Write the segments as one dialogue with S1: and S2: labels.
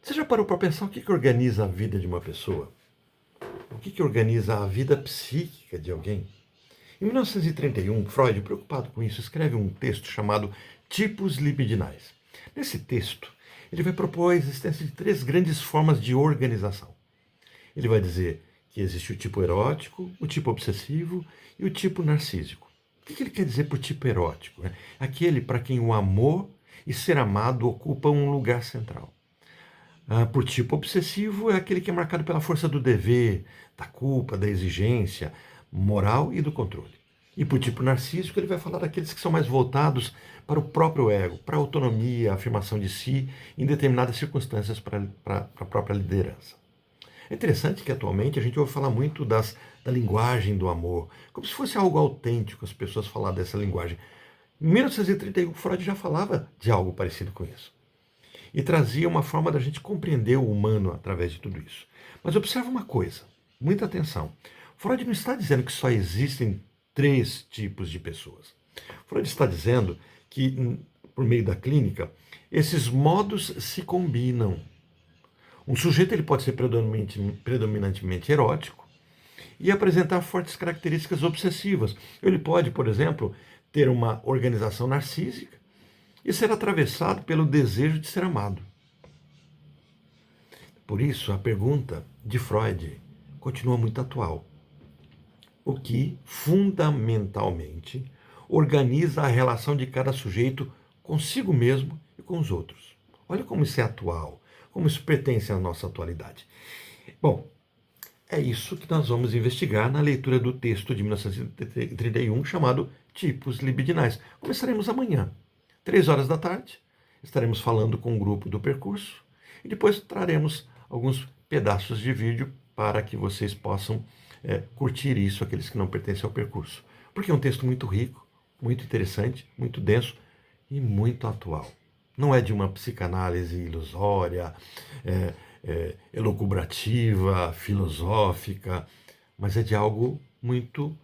S1: Você já parou para pensar o que organiza a vida de uma pessoa? O que organiza a vida psíquica de alguém? Em 1931, Freud, preocupado com isso, escreve um texto chamado Tipos Libidinais. Nesse texto, ele vai propor a existência de três grandes formas de organização. Ele vai dizer que existe o tipo erótico, o tipo obsessivo e o tipo narcísico. O que ele quer dizer por tipo erótico? Aquele para quem o amor e ser amado ocupam um lugar central. Por tipo obsessivo é aquele que é marcado pela força do dever, da culpa, da exigência moral e do controle. E por tipo narcísico ele vai falar daqueles que são mais voltados para o próprio ego, para a autonomia, a afirmação de si em determinadas circunstâncias para a própria liderança. É interessante que atualmente a gente ouve falar muito da linguagem do amor, como se fosse algo autêntico as pessoas falar dessa linguagem. Em 1931, Freud já falava de algo parecido com isso. E trazia uma forma da gente compreender o humano através de tudo isso. Mas observa uma coisa, muita atenção. Freud não está dizendo que só existem três tipos de pessoas. Freud está dizendo que, por meio da clínica, esses modos se combinam. Um sujeito ele pode ser predominantemente erótico e apresentar fortes características obsessivas. Ele pode, por exemplo, ter uma organização narcísica e ser atravessado pelo desejo de ser amado. Por isso, a pergunta de Freud continua muito atual. O que, fundamentalmente, organiza a relação de cada sujeito consigo mesmo e com os outros? Olha como isso é atual, como isso pertence à nossa atualidade. Bom, é isso que nós vamos investigar na leitura do texto de 1931 chamado Tipos Libidinais. Começaremos amanhã, 3 horas da tarde, estaremos falando com o grupo do percurso e depois traremos alguns pedaços de vídeo para que vocês possam curtir isso, aqueles que não pertencem ao percurso. Porque é um texto muito rico, muito interessante, muito denso e muito atual. Não é de uma psicanálise ilusória, elucubrativa, filosófica, mas é de algo muito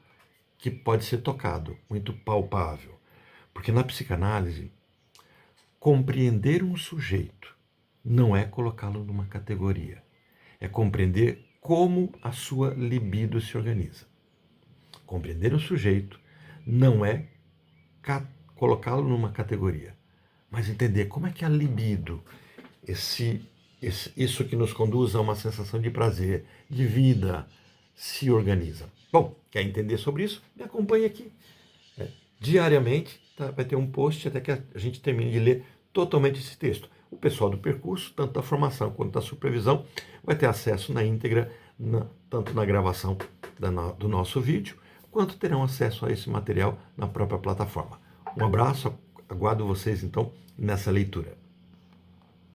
S1: que pode ser tocado, muito palpável. Porque na psicanálise, compreender um sujeito não é colocá-lo numa categoria, é compreender como a sua libido se organiza. Compreender o sujeito não é colocá-lo numa categoria, mas entender como é que a libido, isso que nos conduz a uma sensação de prazer, de vida, se organiza. Bom, quer entender sobre isso? Me acompanhe aqui. Diariamente, tá? Vai ter um post até que a gente termine de ler totalmente esse texto. O pessoal do percurso, tanto da formação quanto da supervisão, vai ter acesso na íntegra, tanto na gravação do nosso vídeo, quanto terão acesso a esse material na própria plataforma. Um abraço, aguardo vocês então nessa leitura.